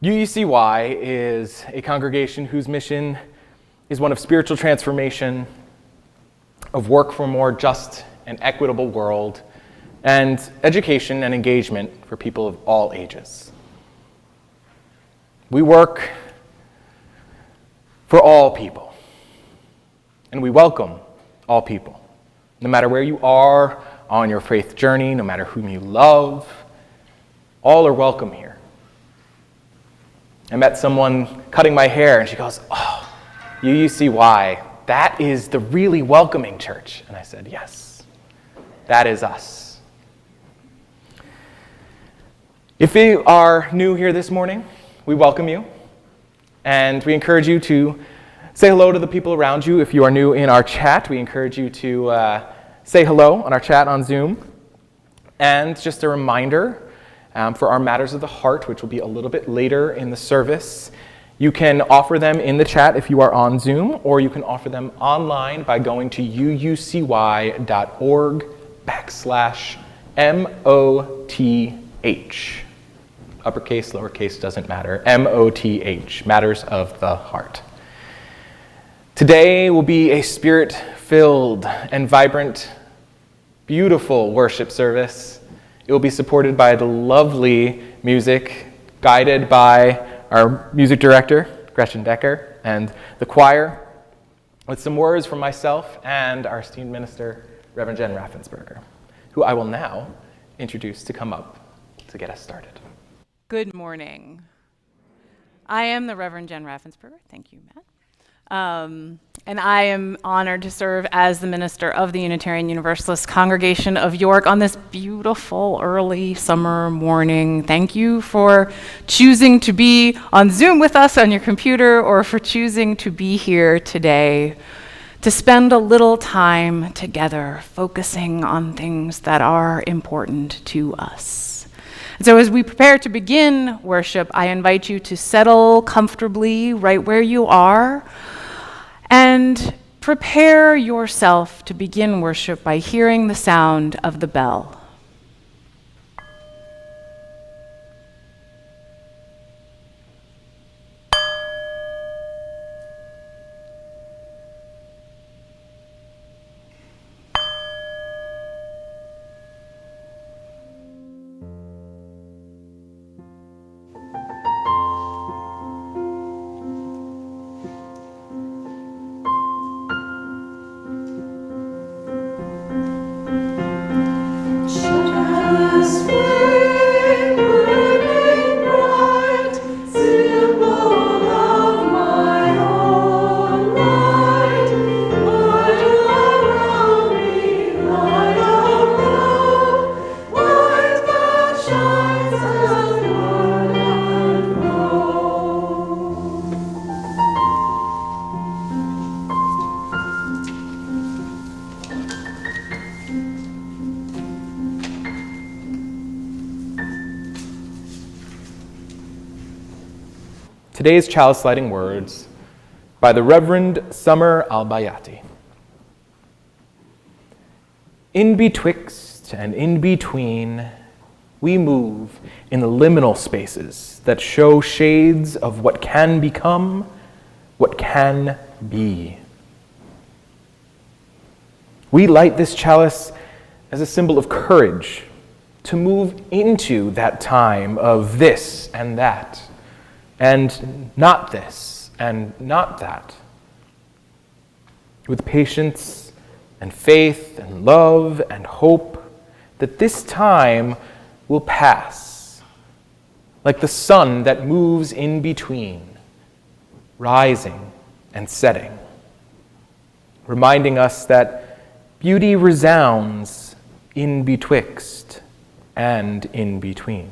UUCY is a congregation whose mission is one of spiritual transformation, of work for a more just and equitable world, and education and engagement for people of all ages. We work for all people, and we welcome all people, no matter where you are on your faith journey, no matter whom you love, all are welcome here. I met someone cutting my hair, and she goes, "Oh, UUCY, that is the really welcoming church." And I said, "Yes, that is us." If you are new here this morning, we welcome you, and we encourage you to say hello to the people around you. If you are new in our chat, we encourage you to say hello on our chat on Zoom. And just a reminder, for our Matters of the Heart, which will be a little bit later in the service, you can offer them in the chat if you are on Zoom, or you can offer them online by going to uucy.org/MOTH. Uppercase, lowercase, doesn't matter. MOTH, Matters of the Heart. Today will be a spirit-filled and vibrant, beautiful worship service. It will be supported by the lovely music, guided by our music director, Gretchen Decker, and the choir, with some words from myself and our esteemed minister, Reverend Jen Raffensperger, who I will now introduce to come up to get us started. Good morning. I am the Reverend Jen Raffensperger. Thank you, Matt. And I am honored to serve as the minister of the Unitarian Universalist congregation of York on this beautiful early summer morning. Thank you for choosing to be on Zoom with us on your computer, or for choosing to be here today to spend a little time together focusing on things that are important to us. And so as we prepare to begin worship, I invite you to settle comfortably right where you are, and prepare yourself to begin worship by hearing the sound of the bell. Today's chalice lighting words by the Reverend Summer Al-Bayati. In betwixt and in between, we move in the liminal spaces that show shades of what can become, what can be. We light this chalice as a symbol of courage to move into that time of this and that, and not this, and not that. With patience and faith and love and hope that this time will pass, like the sun that moves in between, rising and setting, reminding us that beauty resounds in betwixt and in between.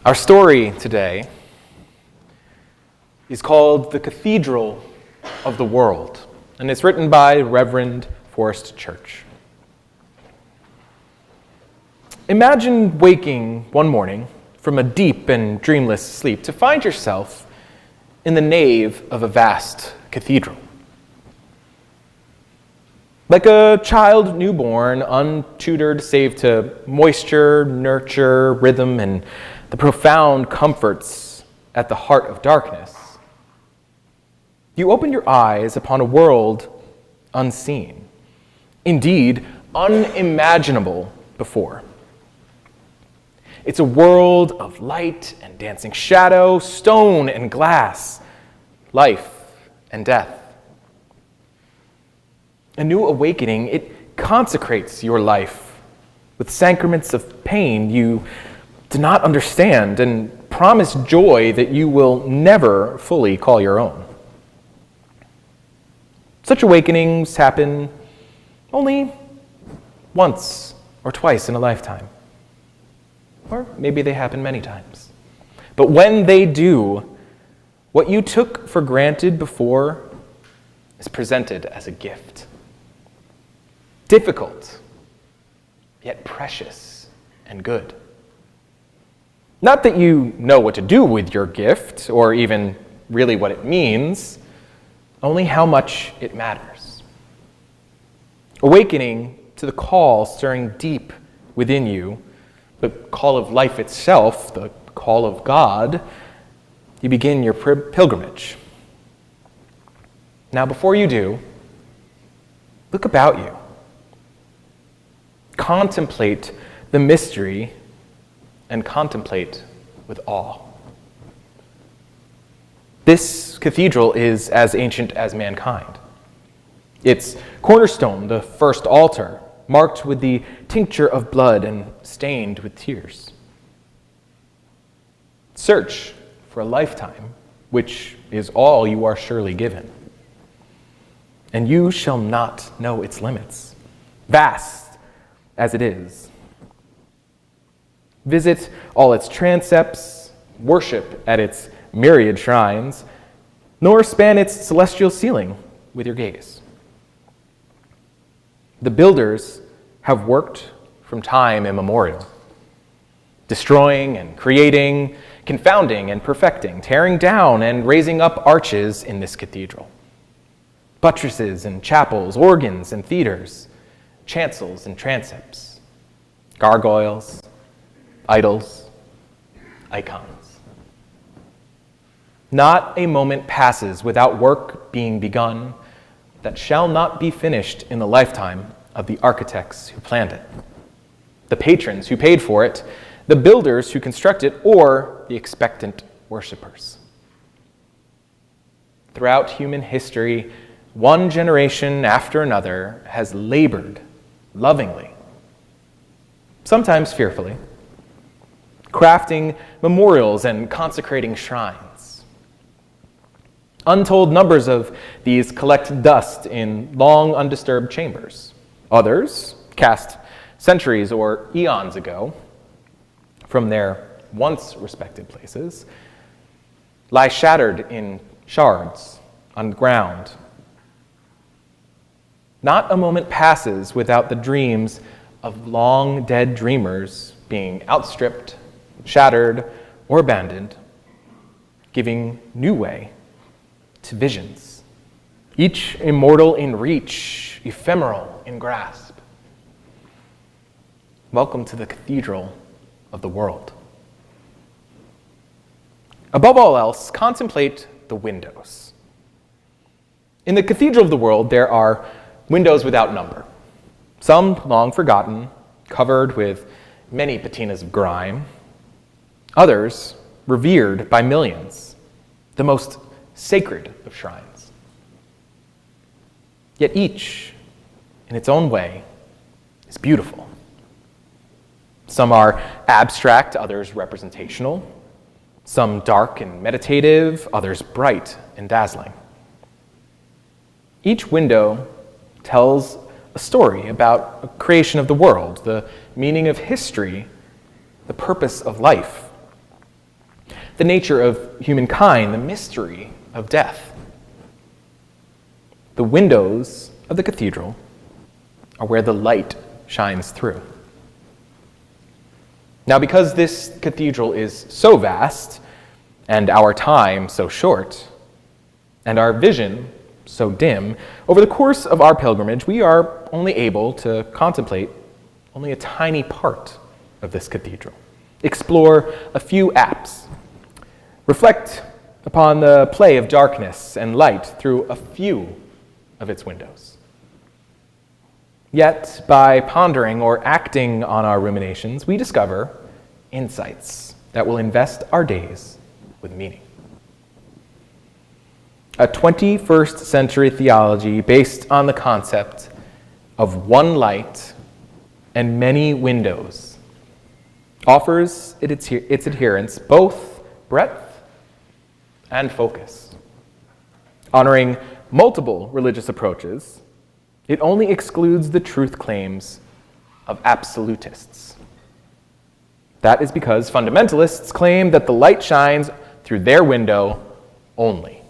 Our story today is called The Cathedral of the World, and it's written by Reverend Forrest Church. Imagine waking one morning from a deep and dreamless sleep to find yourself in the nave of a vast cathedral. Like a child newborn, untutored save to moisture, nurture, rhythm, and the profound comforts at the heart of darkness, you open your eyes upon a world unseen, indeed unimaginable before. It's a world of light and dancing shadow, stone and glass, life and death. A new awakening, it consecrates your life with sacraments of pain you do not understand and promise joy that you will never fully call your own. Such awakenings happen only once or twice in a lifetime. Or maybe they happen many times. But when they do, what you took for granted before is presented as a gift. Difficult, yet precious and good. Not that you know what to do with your gift, or even really what it means, only how much it matters. Awakening to the call stirring deep within you, the call of life itself, the call of God, you begin your pilgrimage. Now, before you do, look about you. Contemplate the mystery and contemplate with awe. This cathedral is as ancient as mankind. Its cornerstone, the first altar, marked with the tincture of blood and stained with tears. Search for a lifetime, which is all you are surely given. And you shall not know its limits, vast as it is. Visit all its transepts, worship at its myriad shrines, nor span its celestial ceiling with your gaze. The builders have worked from time immemorial, destroying and creating, confounding and perfecting, tearing down and raising up arches in this cathedral, buttresses and chapels, organs and theaters, chancels and transepts, gargoyles, idols, icons. Not a moment passes without work being begun that shall not be finished in the lifetime of the architects who planned it, the patrons who paid for it, the builders who constructed it, or the expectant worshipers. Throughout human history, one generation after another has labored lovingly, sometimes fearfully, crafting memorials and consecrating shrines. Untold numbers of these collect dust in long undisturbed chambers. Others, cast centuries or eons ago from their once respected places, lie shattered in shards on the ground. Not a moment passes without the dreams of long dead dreamers being outstripped, shattered, or abandoned, giving new way to visions, each immortal in reach, ephemeral in grasp. Welcome to the cathedral of the world. Above all else, contemplate the windows. In the cathedral of the world, there are windows without number, some long forgotten, covered with many patinas of grime, others revered by millions, the most sacred of shrines. Yet each, in its own way, is beautiful. Some are abstract, others representational, some dark and meditative, others bright and dazzling. Each window tells a story about the creation of the world, the meaning of history, the purpose of life. the nature of humankind, the mystery of death. The windows of the cathedral are where the light shines through. Now, because this cathedral is so vast, and our time so short, and our vision so dim, over the course of our pilgrimage, we are only able to contemplate only a tiny part of this cathedral, explore a few apses, reflect upon the play of darkness and light through a few of its windows. Yet, by pondering or acting on our ruminations, we discover insights that will invest our days with meaning. A 21st century theology based on the concept of one light and many windows offers its adherents both breadth and focus. Honoring multiple religious approaches, it only excludes the truth claims of absolutists. That is because fundamentalists claim that the light shines through their window only.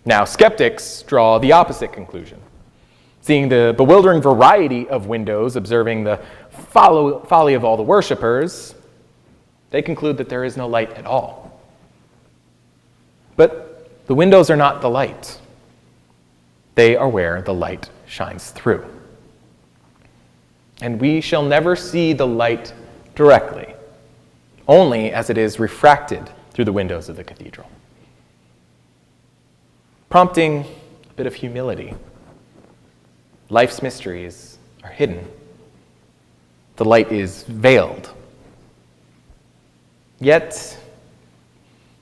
Now, skeptics draw the opposite conclusion. Seeing the bewildering variety of windows, observing the folly of all the worshipers, they conclude that there is no light at all. But the windows are not the light. They are where the light shines through. And we shall never see the light directly, only as it is refracted through the windows of the cathedral. Prompting a bit of humility. Life's mysteries are hidden. The light is veiled. Yet,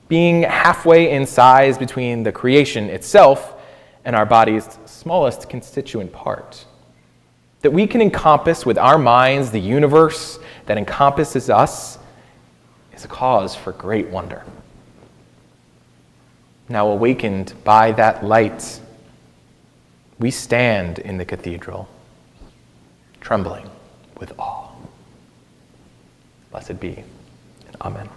being halfway in size between the creation itself and our body's smallest constituent part, that we can encompass with our minds the universe that encompasses us, is a cause for great wonder. Now awakened by that light, we stand in the cathedral, trembling with awe. Blessed be, and amen.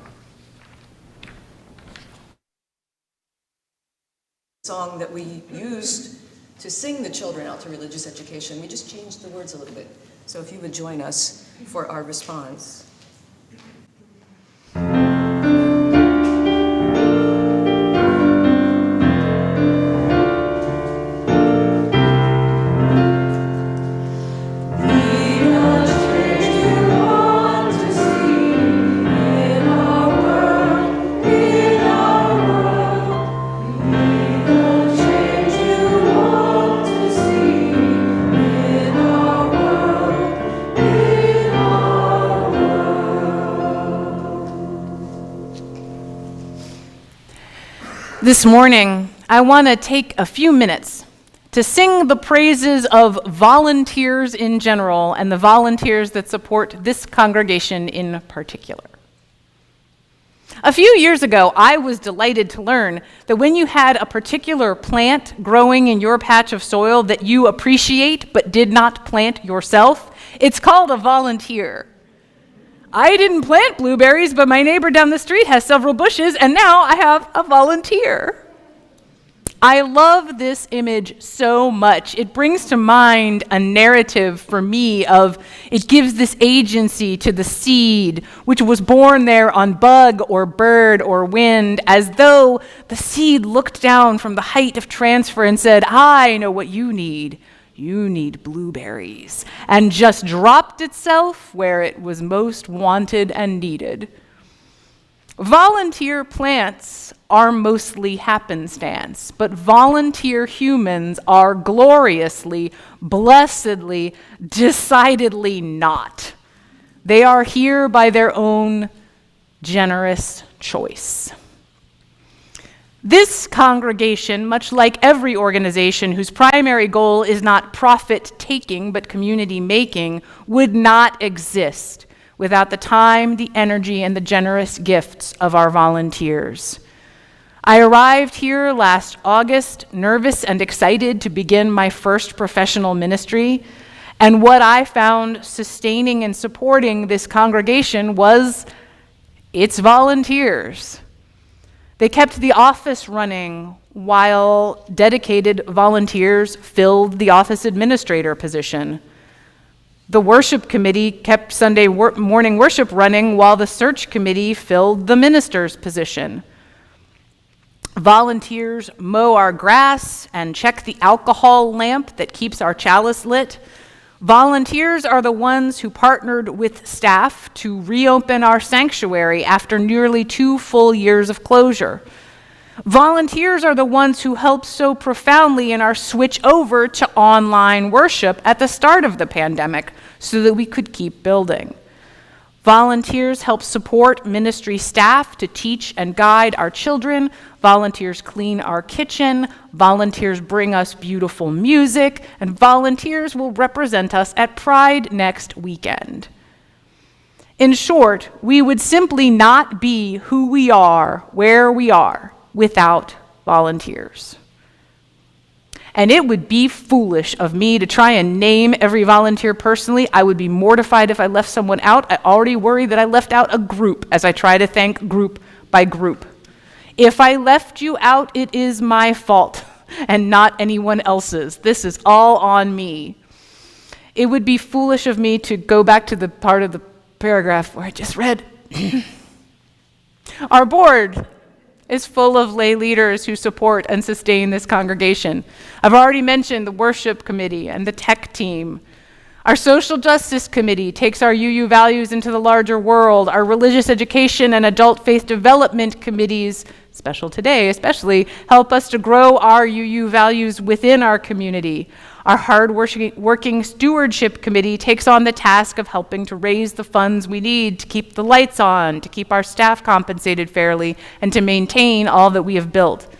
Song that we used to sing the children out to religious education. We just changed the words a little bit. So if you would join us for our response. This morning, I want to take a few minutes to sing the praises of volunteers in general and the volunteers that support this congregation in particular. A few years ago, I was delighted to learn that when you had a particular plant growing in your patch of soil that you appreciate but did not plant yourself, it's called a volunteer. I didn't plant blueberries, but my neighbor down the street has several bushes, and now I have a volunteer. I love this image so much. It brings to mind a narrative for me of it gives this agency to the seed, which was born there on bug or bird or wind, as though the seed looked down from the height of transfer and said, I know what you need. You need blueberries, and just dropped itself where it was most wanted and needed. Volunteer plants are mostly happenstance, but volunteer humans are gloriously, blessedly, decidedly not. They are here by their own generous choice. This congregation, much like every organization whose primary goal is not profit-taking but community-making, would not exist without the time, the energy, and the generous gifts of our volunteers. I arrived here last August, nervous and excited to begin my first professional ministry, and what I found sustaining and supporting this congregation was It's volunteers. They kept the office running while dedicated volunteers filled the office administrator position. The worship committee kept Sunday morning worship running while the search committee filled the minister's position. Volunteers mow our grass and check the alcohol lamp that keeps our chalice lit. Volunteers are the ones who partnered with staff to reopen our sanctuary after nearly 2 full years of closure. Volunteers are the ones who helped so profoundly in our switch over to online worship at the start of the pandemic so that we could keep building. Volunteers help support ministry staff to teach and guide our children. Volunteers clean our kitchen. Volunteers bring us beautiful music. And volunteers will represent us at Pride next weekend. In short, we would simply not be who we are, where we are, without volunteers. And it would be foolish of me to try and name every volunteer personally. I would be mortified if I left someone out. I already worry that I left out a group as I try to thank group by group. If I left you out, it is my fault and not anyone else's. This is all on me. It would be foolish of me to go back to the part of the paragraph where I just read. Our board is full of lay leaders who support and sustain this congregation. I've already mentioned the worship committee and the tech team. Our social justice committee takes our UU values into the larger world. Our religious education and adult faith development committees, special today especially, help us to grow our UU values within our community. Our hard-working stewardship committee takes on the task of helping to raise the funds we need to keep the lights on, to keep our staff compensated fairly, and to maintain all that we have built.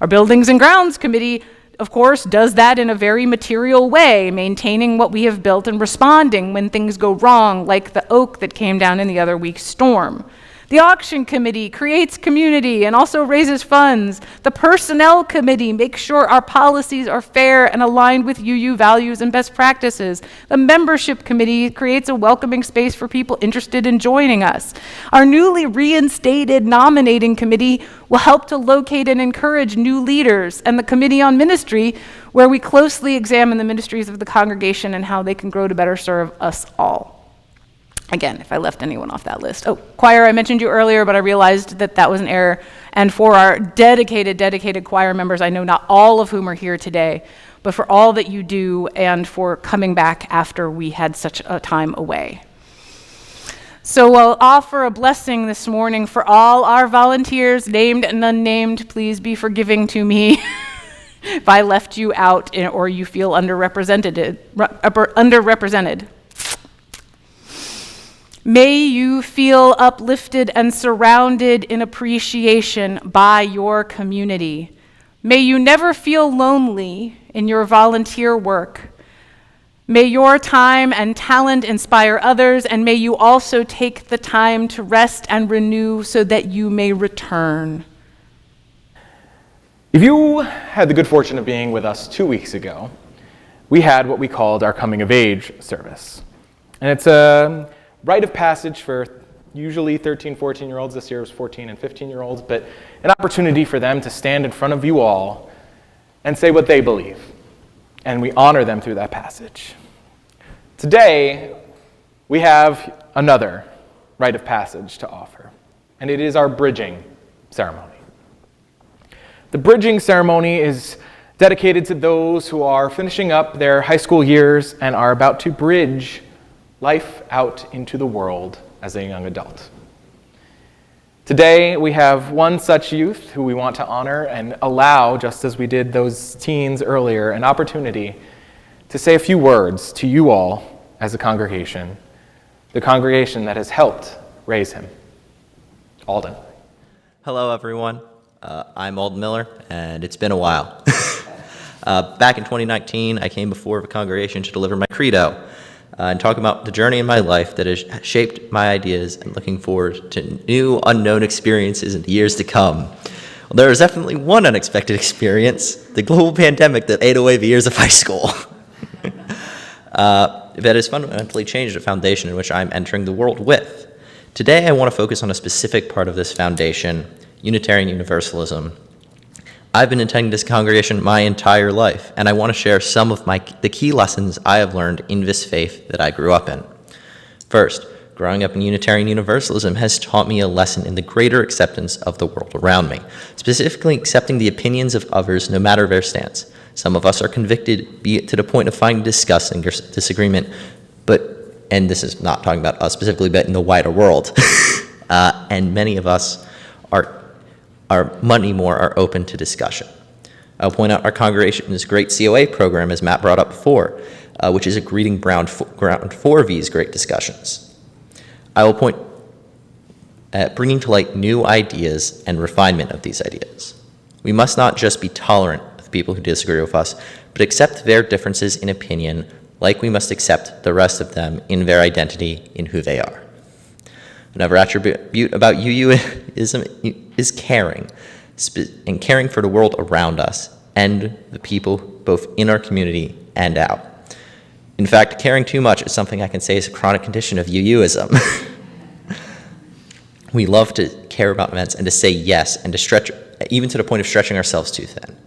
Our buildings and grounds committee, of course, does that in a very material way, maintaining what we have built and responding when things go wrong, like the oak that came down in the other week's storm. The auction committee creates community and also raises funds. The personnel committee makes sure our policies are fair and aligned with UU values and best practices. The membership committee creates a welcoming space for people interested in joining us. Our newly reinstated nominating committee will help to locate and encourage new leaders, and the committee on ministry, where we closely examine the ministries of the congregation and how they can grow to better serve us all. Again, if I left anyone off that list. Oh, choir, I mentioned you earlier, but I realized that that was an error. And for our dedicated choir members, I know not all of whom are here today, but for all that you do and for coming back after we had such a time away. So I'll offer a blessing this morning for all our volunteers, named and unnamed. Please be forgiving to me if I left you out or you feel underrepresented. May you feel uplifted and surrounded in appreciation by your community. May you never feel lonely in your volunteer work. May your time and talent inspire others, and may you also take the time to rest and renew so that you may return. If you had the good fortune of being with us 2 weeks ago, we had what we called our coming of age service. And it's a rite of passage for usually 13, 14-year-olds. This year was 14 and 15-year-olds, but an opportunity for them to stand in front of you all and say what they believe. And we honor them through that passage. Today, we have another rite of passage to offer, and it is our bridging ceremony. The bridging ceremony is dedicated to those who are finishing up their high school years and are about to bridge life out into the world as a young adult. Today, we have one such youth who we want to honor and allow, just as we did those teens earlier, an opportunity to say a few words to you all as a congregation, the congregation that has helped raise him. Alden. Hello, everyone. I'm Alden Miller, and it's been a while. Back in 2019, I came before the congregation to deliver my credo and talk about the journey in my life that has shaped my ideas and looking forward to new, unknown experiences in the years to come. Well, there was definitely one unexpected experience, the global pandemic that ate away the years of high school. That has fundamentally changed the foundation in which I'm entering the world with. Today, I want to focus on a specific part of this foundation, Unitarian Universalism. I've been attending this congregation my entire life, and I want to share some of the key lessons I have learned in this faith that I grew up in. First, growing up in Unitarian Universalism has taught me a lesson in the greater acceptance of the world around me, specifically accepting the opinions of others no matter their stance. Some of us are convicted, be it to the point of finding disgusting disagreement, and this is not talking about us specifically, but in the wider world. And many of us are many more are open to discussion. I'll point out our congregation's great COA program, as Matt brought up before, which is a greeting ground for these great discussions. I will point at bringing to light new ideas and refinement of these ideas. We must not just be tolerant of people who disagree with us, but accept their differences in opinion like we must accept the rest of them in their identity in who they are. Another attribute about UUism is caring, and caring for the world around us and the people both in our community and out. In fact, caring too much is something I can say is a chronic condition of UUism. We love to care about events and to say yes and to stretch, even to the point of stretching ourselves too thin.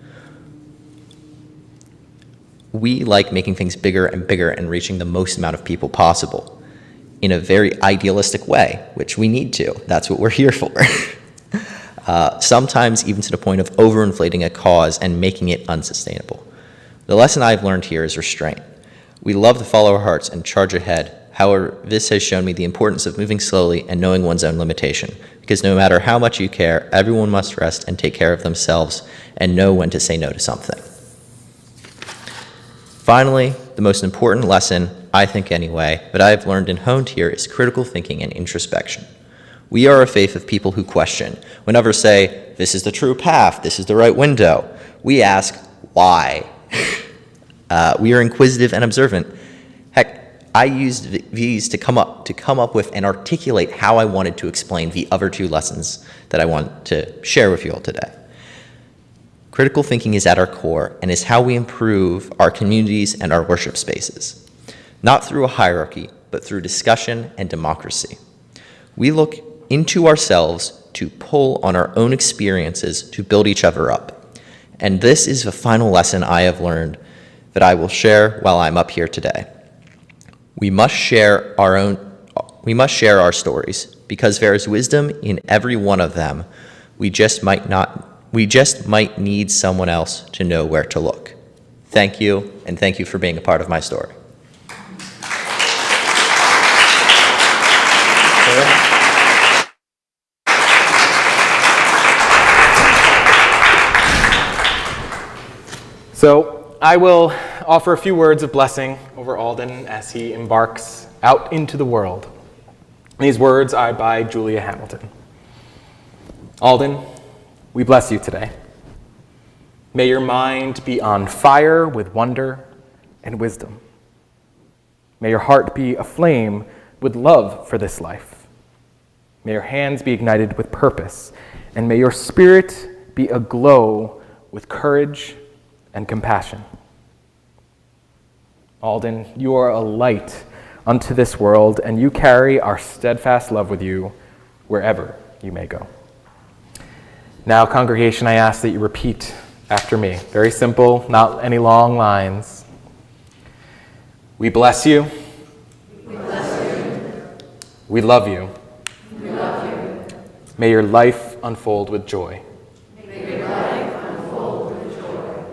We like making things bigger and bigger and reaching the most amount of people possible in a very idealistic way, which we need to. That's what we're here for. Sometimes even to the point of overinflating a cause and making it unsustainable. The lesson I've learned here is restraint. We love to follow our hearts and charge ahead. However, this has shown me the importance of moving slowly and knowing one's own limitation, because no matter how much you care, everyone must rest and take care of themselves and know when to say no to something. Finally, the most important lesson, I think anyway, that I have learned and honed here is critical thinking and introspection. We are a faith of people who question. When others say, this is the true path, this is the right window, we ask, why? We are inquisitive and observant. Heck, I used these to come up with and articulate how I wanted to explain the other two lessons that I want to share with you all today. Critical thinking is at our core and is how we improve our communities and our worship spaces. Not through a hierarchy, but through discussion and democracy. We look into ourselves to pull on our own experiences to build each other up. And this is the final lesson I have learned that I will share while I'm up here today. We must share our stories because there is wisdom in every one of them. We just might need someone else to know where to look. Thank you, and thank you for being a part of my story. So I will offer a few words of blessing over Alden as he embarks out into the world. These words are by Julia Hamilton. Alden, we bless you today. May your mind be on fire with wonder and wisdom. May your heart be aflame with love for this life. May your hands be ignited with purpose, and may your spirit be aglow with courage and compassion. Alden, you are a light unto this world, and you carry our steadfast love with you wherever you may go. Now, congregation, I ask that you repeat after me. Very simple, not any long lines. We bless you. We bless you. We love you. We love you. May your life unfold with joy. May your life unfold with joy.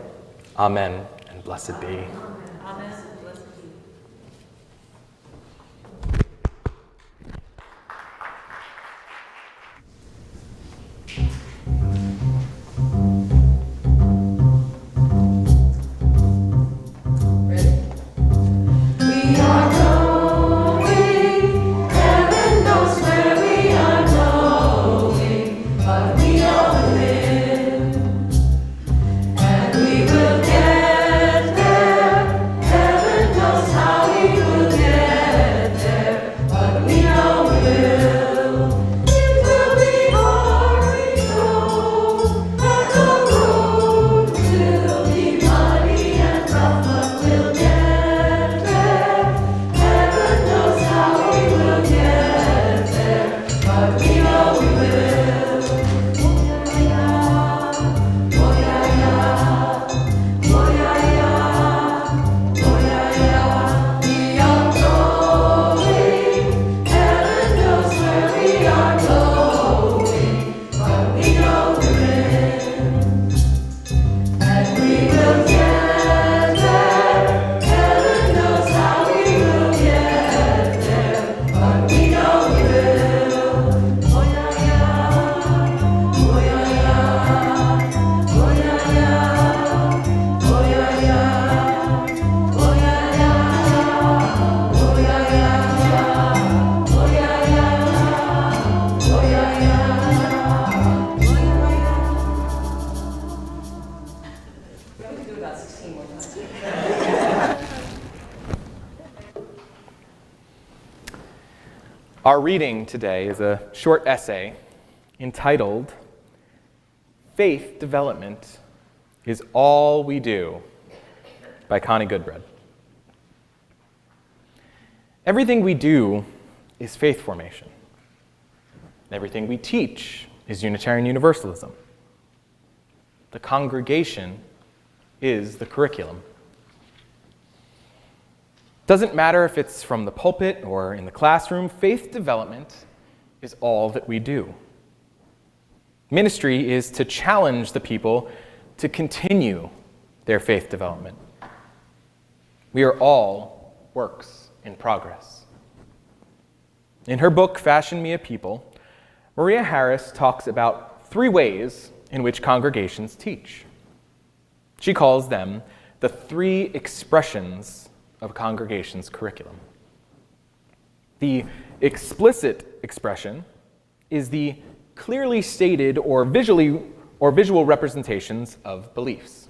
Amen, and blessed be. Amen, and blessed be. And we will get there. Our reading today is a short essay entitled, "Faith Development is All We Do," by Connie Goodbread. Everything we do is faith formation. Everything we teach is Unitarian Universalism. The congregation is the curriculum. Doesn't matter if it's from the pulpit or in the classroom, faith development is all that we do. Ministry is to challenge the people to continue their faith development. We are all works in progress. In her book, Fashion Me a People, Maria Harris talks about 3 ways in which congregations teach. She calls them the 3 expressions of a congregation's curriculum. The explicit expression is the clearly stated or visual representations of beliefs.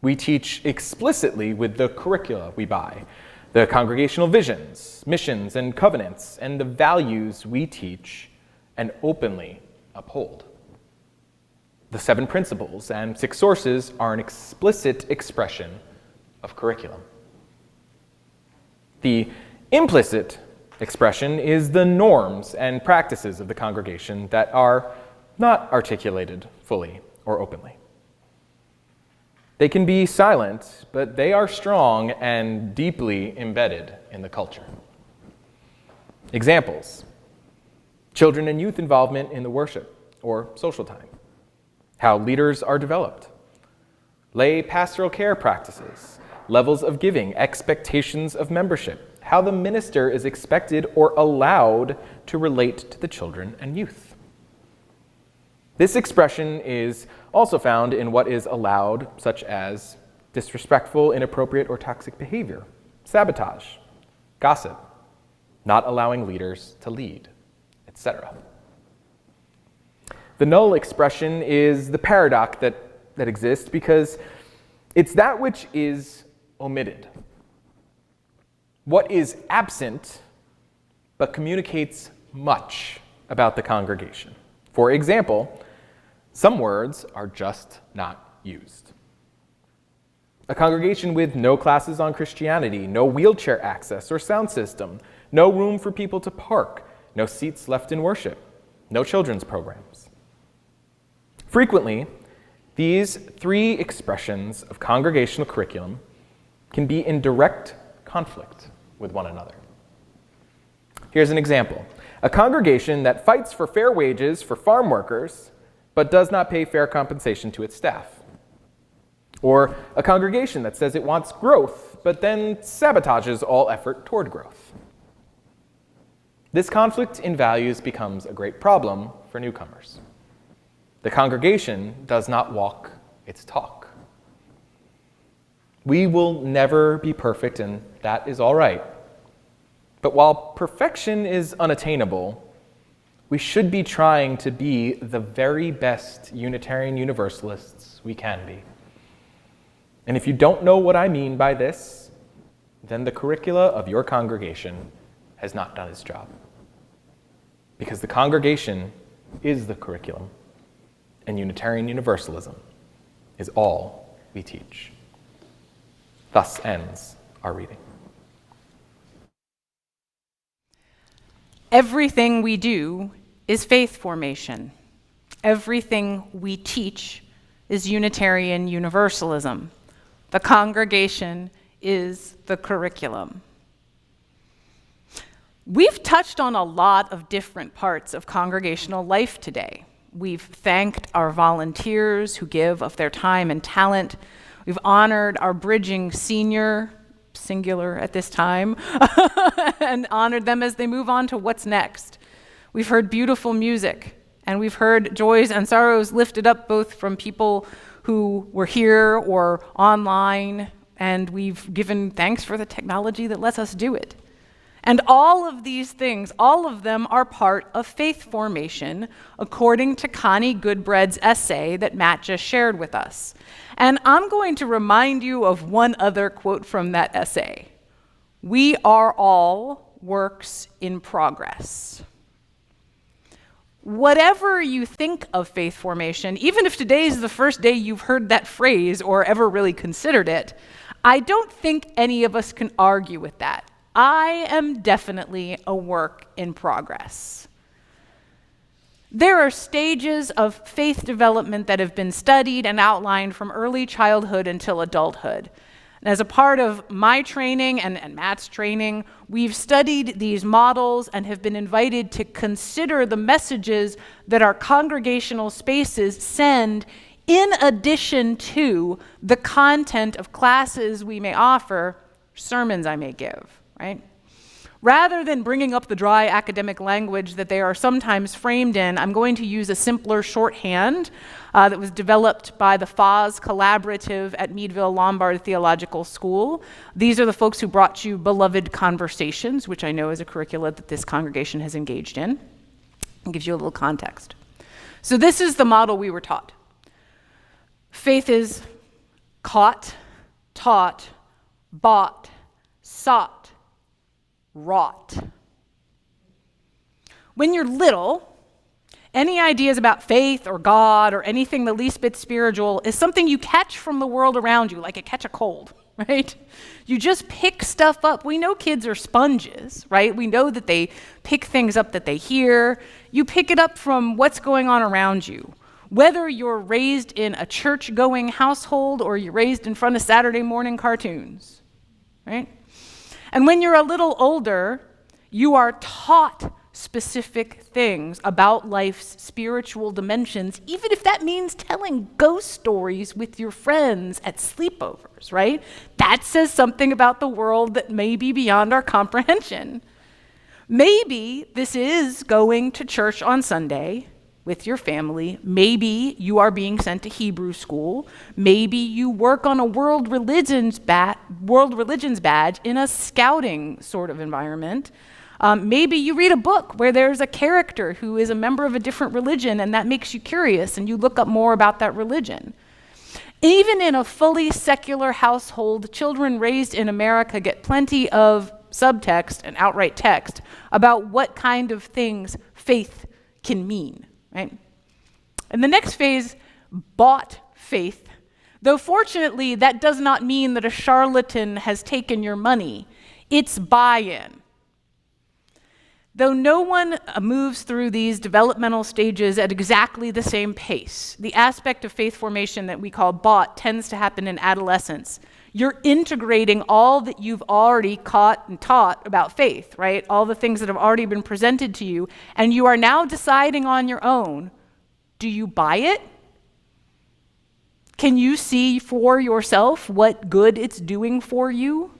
We teach explicitly with the curricula we buy, the congregational visions, missions, and covenants, and the values we teach and openly uphold. The 7 principles and 6 sources are an explicit expression of curriculum. The implicit expression is the norms and practices of the congregation that are not articulated fully or openly. They can be silent, but they are strong and deeply embedded in the culture. Examples: children and youth involvement in the worship or social time, how leaders are developed, lay pastoral care practices, levels of giving, expectations of membership, how the minister is expected or allowed to relate to the children and youth. This expression is also found in what is allowed, such as disrespectful, inappropriate, or toxic behavior, sabotage, gossip, not allowing leaders to lead, etc. The null expression is the paradox that exists because it's that which is omitted. What is absent but communicates much about the congregation. For example, some words are just not used. A congregation with no classes on Christianity, no wheelchair access or sound system, no room for people to park, no seats left in worship, no children's programs. Frequently, these 3 expressions of congregational curriculum can be in direct conflict with one another. Here's an example. A congregation that fights for fair wages for farm workers, but does not pay fair compensation to its staff. Or a congregation that says it wants growth, but then sabotages all effort toward growth. This conflict in values becomes a great problem for newcomers. The congregation does not walk its talk. We will never be perfect, and that is all right. But while perfection is unattainable, we should be trying to be the very best Unitarian Universalists we can be. And if you don't know what I mean by this, then the curricula of your congregation has not done its job. Because the congregation is the curriculum, and Unitarian Universalism is all we teach. Thus ends our reading. Everything we do is faith formation. Everything we teach is Unitarian Universalism. The congregation is the curriculum. We've touched on a lot of different parts of congregational life today. We've thanked our volunteers who give of their time and talent. We've honored our bridging senior, singular at this time, and honored them as they move on to what's next. We've heard beautiful music, and we've heard joys and sorrows lifted up both from people who were here or online, and we've given thanks for the technology that lets us do it. And all of these things, all of them are part of faith formation, according to Connie Goodbread's essay that Matt just shared with us. And I'm going to remind you of one other quote from that essay. We are all works in progress. Whatever you think of faith formation, even if today is the first day you've heard that phrase or ever really considered it, I don't think any of us can argue with that. I am definitely a work in progress. There are stages of faith development that have been studied and outlined from early childhood until adulthood. And as a part of my training and Matt's training, we've studied these models and have been invited to consider the messages that our congregational spaces send in addition to the content of classes we may offer, sermons I may give, right? Rather than bringing up the dry academic language that they are sometimes framed in, I'm going to use a simpler shorthand that was developed by the FOS Collaborative at Meadville Lombard Theological School. These are the folks who brought you Beloved Conversations, which I know is a curricula that this congregation has engaged in. It gives you a little context. So this is the model we were taught. Faith is caught, taught, bought, sought, wrought. When you're little, any ideas about faith or God or anything the least bit spiritual is something you catch from the world around you, like you catch a cold, right? You just pick stuff up. We know kids are sponges, right? We know that they pick things up that they hear. You pick it up from what's going on around you. Whether you're raised in a church-going household or you're raised in front of Saturday morning cartoons, right? And when you're a little older, you are taught specific things about life's spiritual dimensions, even if that means telling ghost stories with your friends at sleepovers, right? That says something about the world that may be beyond our comprehension. Maybe this is going to church on Sunday with your family. Maybe you are being sent to Hebrew school. Maybe you work on a world religions badge in a scouting sort of environment. Maybe you read a book where there's a character who is a member of a different religion and that makes you curious and you look up more about that religion. Even in a fully secular household, children raised in America get plenty of subtext and outright text about what kind of things faith can mean. Right? And the next phase, bought faith. Though fortunately, that does not mean that a charlatan has taken your money. It's buy-in. Though no one moves through these developmental stages at exactly the same pace, the aspect of faith formation that we call bought tends to happen in adolescence. You're integrating all that you've already caught and taught about faith, right? All the things that have already been presented to you, and you are now deciding on your own, do you buy it? Can you see for yourself what good it's doing for you?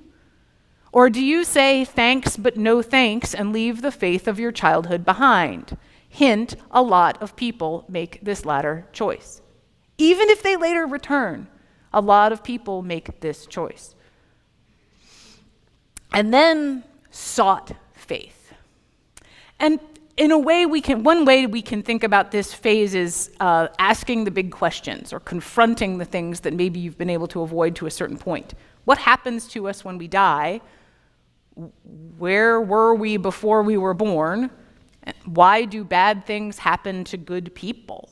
Or do you say thanks but no thanks and leave the faith of your childhood behind? Hint, a lot of people make this latter choice. Even if they later return, a lot of people make this choice. And then sought faith. And in a way, one way we can think about this phase is asking the big questions or confronting the things that maybe you've been able to avoid to a certain point. What happens to us when we die? Where were we before we were born? Why do bad things happen to good people?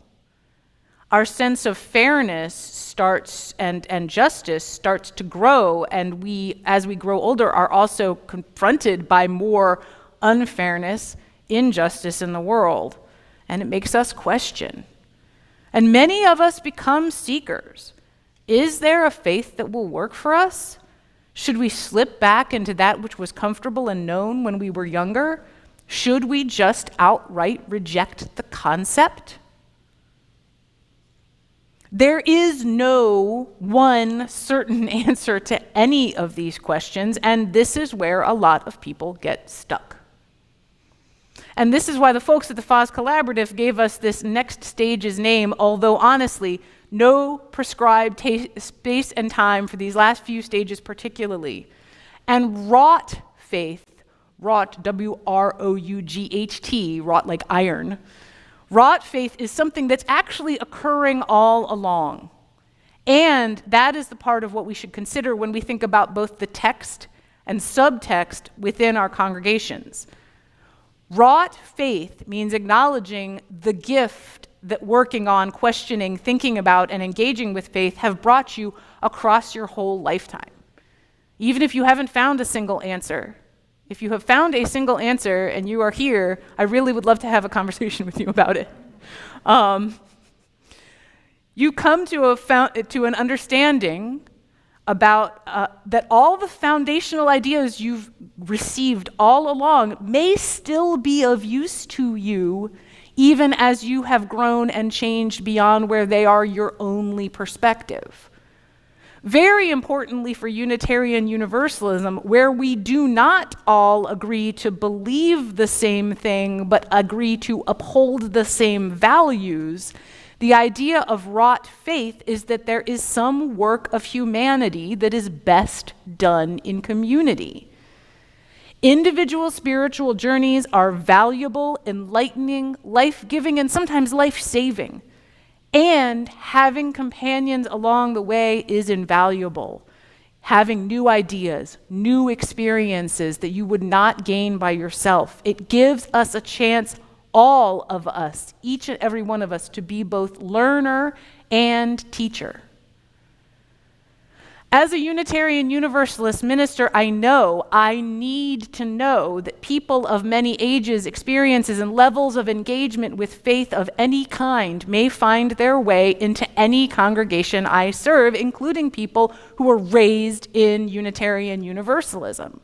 Our sense of fairness starts and justice starts to grow, and we, as we grow older, are also confronted by more unfairness, injustice in the world, and it makes us question. And many of us become seekers. Is there a faith that will work for us? Should we slip back into that which was comfortable and known when we were younger? Should we just outright reject the concept? There is no one certain answer to any of these questions, and this is where a lot of people get stuck. And this is why the folks at the FOS Collaborative gave us this next stage's name, although honestly, no prescribed space and time for these last few stages particularly. And wrought faith, wrought, W-R-O-U-G-H-T, wrought like iron, wrought faith is something that's actually occurring all along. And that is the part of what we should consider when we think about both the text and subtext within our congregations. Wrought faith means acknowledging the gift that working on, questioning, thinking about, and engaging with faith have brought you across your whole lifetime. Even if you haven't found a single answer, if you have found a single answer and you are here, I really would love to have a conversation with you about it. You come to an understanding about that all the foundational ideas you've received all along may still be of use to you, even as you have grown and changed beyond where they are your only perspective. Very importantly for Unitarian Universalism, where we do not all agree to believe the same thing, but agree to uphold the same values, the idea of wrought faith is that there is some work of humanity that is best done in community. Individual spiritual journeys are valuable, enlightening, life-giving, and sometimes life-saving. And having companions along the way is invaluable. Having new ideas, new experiences that you would not gain by yourself. It gives us a chance, all of us, each and every one of us, to be both learner and teacher. As a Unitarian Universalist minister, I need to know that people of many ages, experiences, and levels of engagement with faith of any kind may find their way into any congregation I serve, including people who were raised in Unitarian Universalism.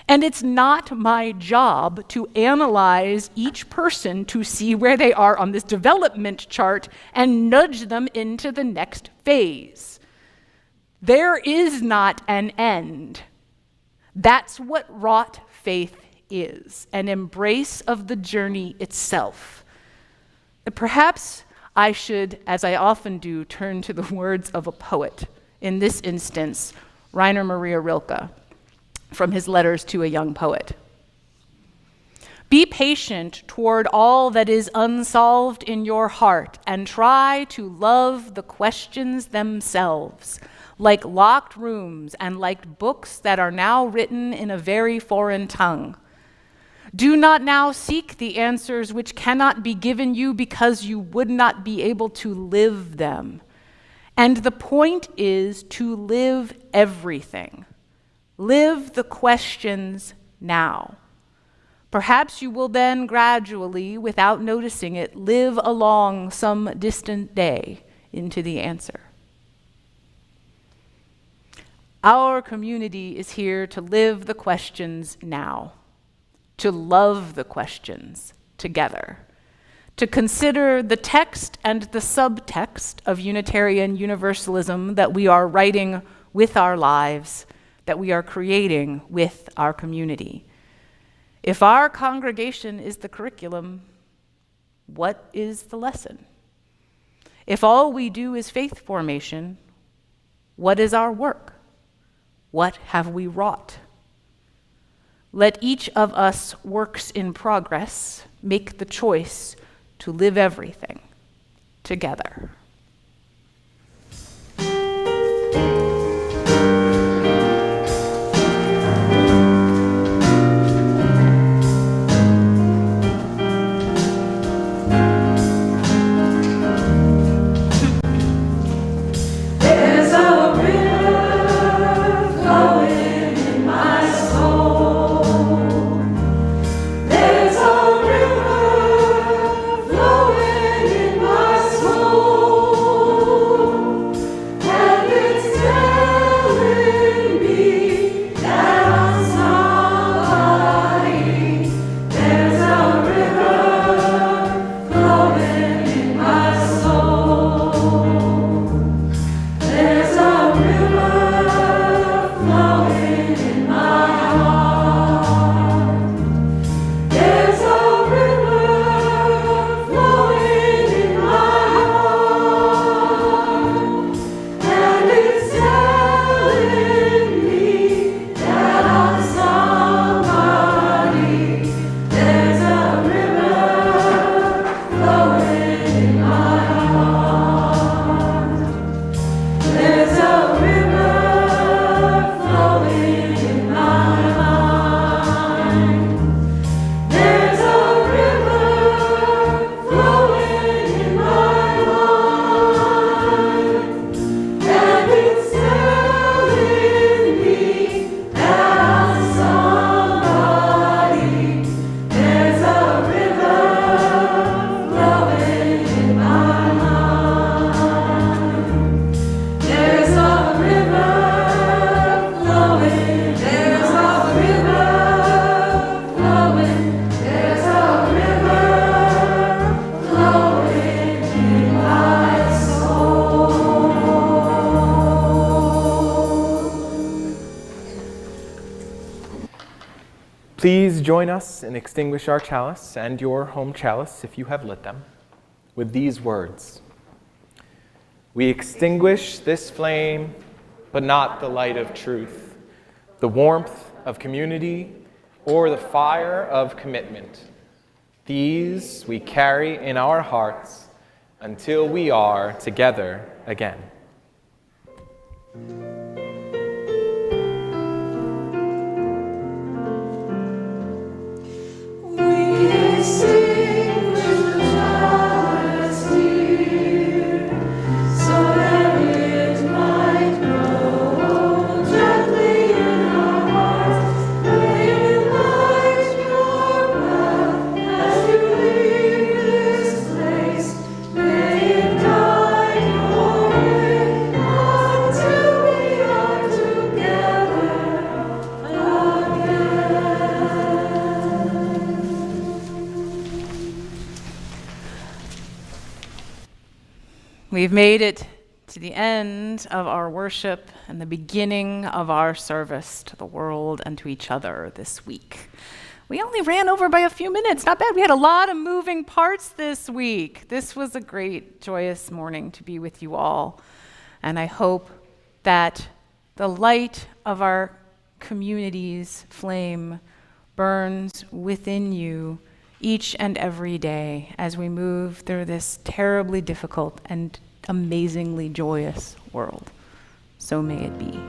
And it's not my job to analyze each person to see where they are on this development chart and nudge them into the next phase. There is not an end. That's what wrought faith is, an embrace of the journey itself. Perhaps I should, as I often do, turn to the words of a poet, in this instance, Rainer Maria Rilke, from his Letters to a Young Poet. Be patient toward all that is unsolved in your heart, and try to love the questions themselves, like locked rooms and like books that are now written in a very foreign tongue. Do not now seek the answers which cannot be given you because you would not be able to live them. And the point is to live everything. Live the questions now. Perhaps you will then gradually, without noticing it, live along some distant day into the answer. Our community is here to live the questions now, to love the questions together, to consider the text and the subtext of Unitarian Universalism that we are writing with our lives, that we are creating with our community. If our congregation is the curriculum, what is the lesson? If all we do is faith formation, what is our work? What have we wrought? Let each of us works in progress make the choice to live everything together. There's a river flowing in my soul. join us and extinguish our chalice and your home chalice, if you have lit them, with these words. We extinguish this flame, but not the light of truth, the warmth of community, or the fire of commitment. These we carry in our hearts until we are together again. We sing with the chalice here, so that it might grow gently in our hearts. May it light your path as you leave this place. May it guide your way until we are together again. We've made it to the end of our worship and the beginning of our service to the world and to each other this week. We only ran over by a few minutes. Not bad. We had a lot of moving parts this week. This was a great, joyous morning to be with you all. And I hope that the light of our community's flame burns within you each and every day as we move through this terribly difficult and amazingly joyous world. So may it be.